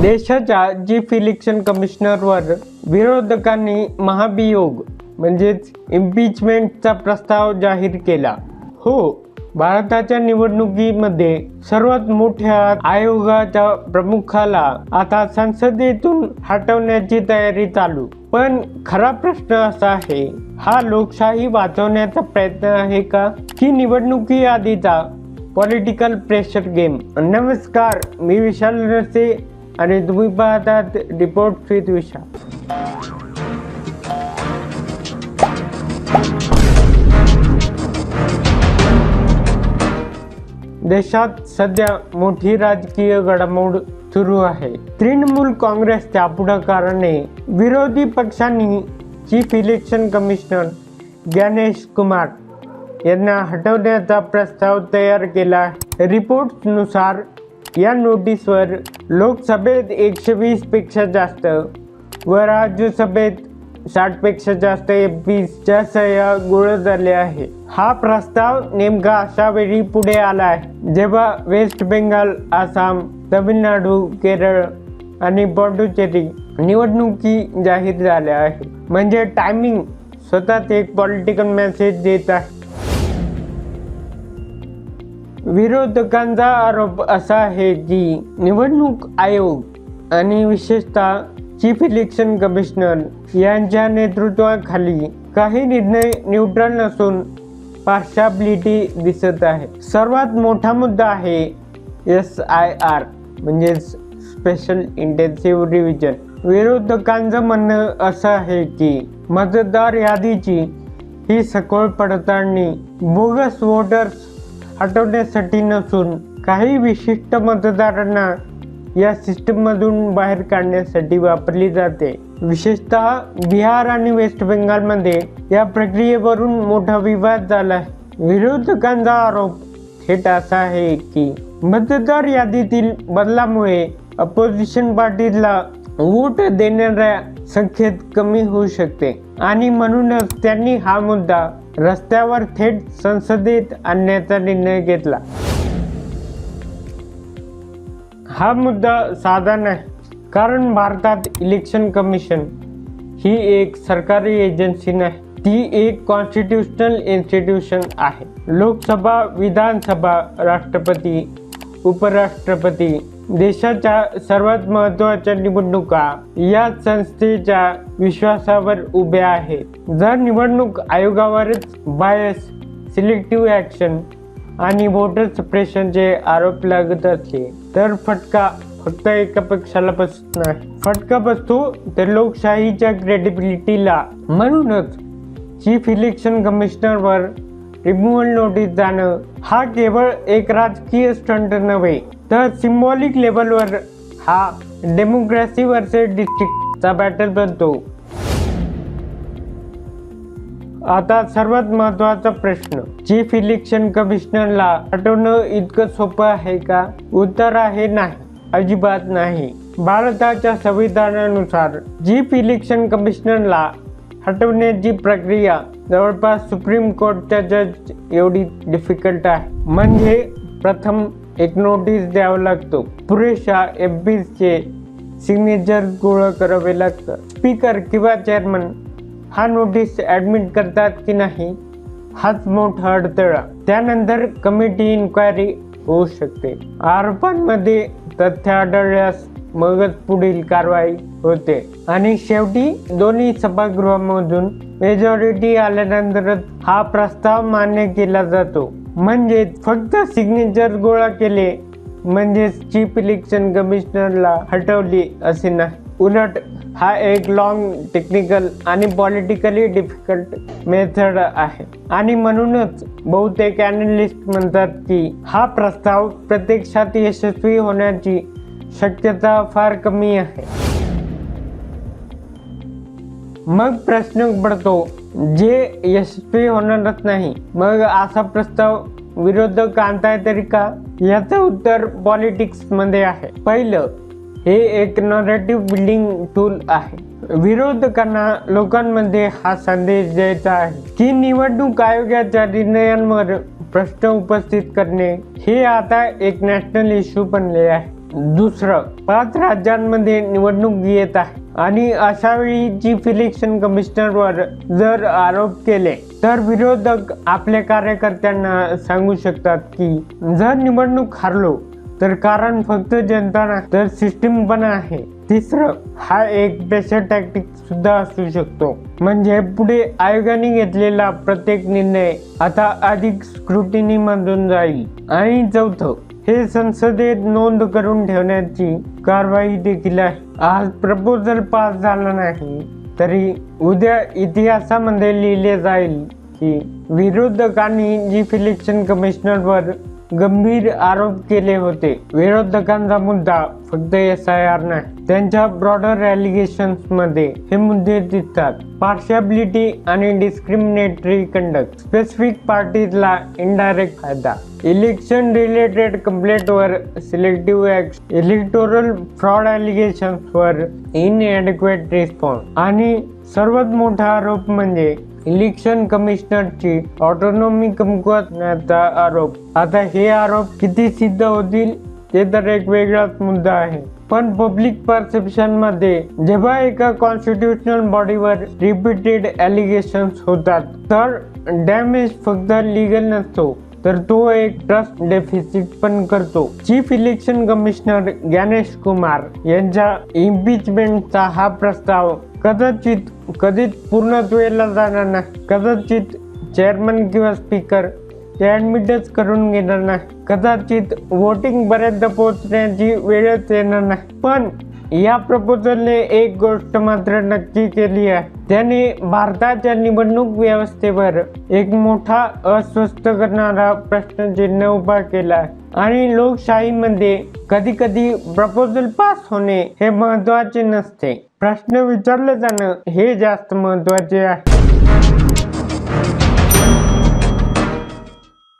देशाच्या chief election कमिशनरवर विरोधकांनी महाभियोग म्हणजेच इम्पीचमेंटचा प्रस्ताव जाहीर केला. हो, भारताच्या निवडणुकीमध्ये सर्वात मोठ्या आयोगाच्या प्रमुखाला आता संसदेतून हटवण्याची तयारी चालू. पण खरा प्रश्न असा आहे, हा लोकशाही वाचवण्याचा प्रयत्न आहे का, की निवडणुकी आधीचा पॉलिटिकल प्रेशर गेम? नमस्कार, मी विशाल नरसे आणि तुम्ही पाहतात रिपोर्ट विथ विशाल. देशात सध्या मोठी राजकीय घडामोड सुरू आहे. तृणमूल काँग्रेसच्या पुढाकाराने विरोधी पक्षांनी chief election commissioner Gyanesh Kumar यांना हटवण्याचा प्रस्ताव तयार केला आहे. रिपोर्ट्सनुसार या नोटीसवर लोकसभेत 120 पेक्षा जास्त व राज्यसभेत 60 पेक्षा जास्त MPच्या सह्या गोळा झाल्या आहे. हा प्रस्ताव नेमका अशा वेळी पुढे आला आहे जेव्हा वेस्ट बेंगाल, आसाम, तमिळनाडू, केरळ आणि पुडुचेरी निवडणुकी जाहीर झाल्या आहे. म्हणजे टायमिंग स्वतःच एक पॉलिटिकल मेसेज देत आहे. विरोधकांचा आरोप असा आहे की निवडणूक आयोग आणि विशेषतः चीफ इलेक्शन कमिशनर यांच्या नेतृत्वाखाली काही निर्णय न्यूट्रल नसून पार्शाबिलिटी दिसत आहे. सर्वात मोठा मुद्दा आहे SIR म्हणजे स्पेशल इंटेन्सिव्ह रिव्हिजन. विरोधकांचं म्हणणं असं आहे की मतदार यादीची ही सखोल पडताळणी बोगस वोटर्स हटवण्यासाठी नसून काही विशिष्ट मतदारांना या सिस्टममधून बाहेर काढण्यासाठी वापरली जाते. विशेषतः बिहार आणि वेस्ट बेंगालमध्ये या प्रक्रियेवरून मोठा विवाद झाला आहे. विरोधकांचा आरोप थेट असा आहे की मतदार यादीतील बदलामुळे अपोजिशन पार्टीला वोट देणाऱ्या संख्येत कमी होऊ शकते आणि म्हणूनच त्यांनी हा मुद्दा रस्त्यावर थेट संसदेत आणण्याचा निर्णय घेतला. हा मुद्दा साधा नाही, कारण भारतात इलेक्शन कमिशन ही एक सरकारी एजन्सी नाही, ती एक कॉन्स्टिट्यूशनल इन्स्टिट्यूशन आहे. लोकसभा, विधानसभा, राष्ट्रपती, उपराष्ट्रपती, देशाच्या सर्वात महत्त्वाच्या निवडणुका या संस्थेच्या विश्वासावर उभ्या आहेत. जर निवडणूक आयोगावरच बायस, सिलेक्टिव्ह ॲक्शन आणि वोटर सप्रेशनचे आरोप लागत असले तर फटका फक्त एका पक्षाला बसत नाही, फटका बसतो तर लोकशाहीच्या क्रेडिबिलिटीला. म्हणूनच चीफ इलेक्शन कमिशनरवर रिमूव्हल नोटीस जाणं हा केवळ एक राजकीय स्टंट नव्हे, तर सिम्बॉलिक लेवलवर हा डेमोक्रेसी वर्सेस डिस्ट्रिक्टचा बॅटल बनतो. आता सर्वात महत्त्वाचा प्रश्न, चीफ इलेक्शन कमिशनरला हटवणं इतकं सोपं आहे का? उत्तर आहे नाही, अजिबात नाही. भारताच्या संविधानानुसार चीफ इलेक्शन कमिशनरला हटवण्याची प्रक्रिया जवळपास सुप्रीम कोर्टच्या जज एवढी डिफिकल्ट आहे. म्हणजे प्रथम एक नोटीस द्यावा लागतो, पुरेशा MPचे सिग्नेचर गोळा करावे लागतं. स्पीकर किंवा चेअरमन हा नोटीस ॲडमिट करतात की नाही हाच मोठा अडथळा. त्यानंतर कमिटी इन्क्वायरी होऊ शकते. आरोपांमध्ये तथ्य आढळल्यास मगच पुढील कारवाई होते आणि शेवटी दोन्ही सभागृहामधून मेजॉरिटी आल्यानंतरच हा प्रस्ताव मान्य केला जातो. म्हणजे फक्त सिग्नेचर गोळा केले म्हणजेच चीफ इलेक्शन कमिशनरला हटवली असे नाही. उलट हा एक लॉंग, टेक्निकल आणि पॉलिटिकली डिफिकल्ट मेथड आहे आणि म्हणूनच बहुतेक ॲनालिस्ट म्हणतात की हा प्रस्ताव प्रत्यक्षात यशस्वी होण्याची शक्यता फार कमी आहे. मग प्रश्न पडतो, जे यशस्वी होणारच नाही, मग असा प्रस्ताव विरोधक आणताय तरी का? याचं उत्तर पॉलिटिक्समध्ये आहे. पहिलं, हे एक नरेटिव्ह बिल्डिंग टूल आहे. विरोधकांना लोकांमध्ये हा संदेश द्यायचा आहे की निवडणूक आयोगाच्या निर्णयांवर प्रश्न उपस्थित करणे हे आता एक नॅशनल इश्यू बनले आहे. दुसरं, 5 राज्यांमध्ये निवडणूक येत आहे आणि अशा वेळी चीफ इलेक्शन कमिशनरवर जर आरोप केले तर विरोधक आपल्या कार्यकर्त्यांना सांगू शकतात की जर निवडणूक हारलो तर कारण फक्त जनता नाही तर सिस्टीम पण आहे. तिसरं, हा एक प्रेशर टॅक्टिक सुद्धा असू शकतो, म्हणजे पुढे आयोगाने घेतलेला प्रत्येक निर्णय आता अधिक स्क्रुटिनी मधून जाईल. आणि चौथं, हे संसदेत नोंद करून ठेवण्याची कारवाई देखील आहे. आज प्रपोजल पास झाला नाही तरी उद्या इतिहासामध्ये लिहिले जाईल की विरोधकांनी चीफ इलेक्शन कमिशनरवर गंभीर आरोप केले होते. विरोधकांचा मुद्दा फक्त SIR नाही, त्यांच्या ब्रॉडर ॲलिगेशन्स मध्ये हे मुद्दे दिसतात. पार्शियाबिलिटी आणि डिस्क्रिमिनेटरी कंडक्ट, स्पेसिफिक पार्टीजला इनडायरेक्ट फायदा, इलेक्शन रिलेटेड कंप्लेंटवर सिलेक्टिव्ह ॲक्शन, इलेक्टोरल फ्रॉड ॲलिगेशन्सवर इनएडिक्वेट रिस्पॉन्स आणि सर्वात मोठा आरोप म्हणजे इलेक्शन कमिशनरची ऑटोनॉमी कमकुवण्याचा आरोप. आता हे आरोप किती सिद्ध होतील ते तर एक वेगळाच मुद्दा आहे. पण पब्लिक परसेप्शन मध्ये जेव्हा एका कॉन्स्टिट्यूशनल बॉडीवर रिपीटेड ॲलिगेशन्स होतात तर डॅमेज फक्त लीगल नसतो तर तो एक ट्रस्ट डेफिसिट पण करतो. Chief election commissioner Gyanesh Kumar यांच्या इम्पिचमेंटचा हा प्रस्ताव कधीच पूर्णत्वेला जाणार नाही. कदाचित चेअरमन किंवा स्पीकर ते ॲडमिटच करून घेणार नाही. कदाचित वोटिंग पर्यंत पोहोचण्याची वेळच येणार नाही. पण या प्रपोजलने एक गोष्ट मात्र नक्की केली आहे, त्याने भारताच्या निवडणूक व्यवस्थेवर एक मोठा अस्वस्थ करणारा प्रश्नचिन्ह उभा केला आहे. आणि लोकशाहीमध्ये कधी कधी प्रपोजल पास होणे हे महत्त्वाचे नसते, प्रश्न विचारले जाणं हे जास्त महत्त्वाचे आहे.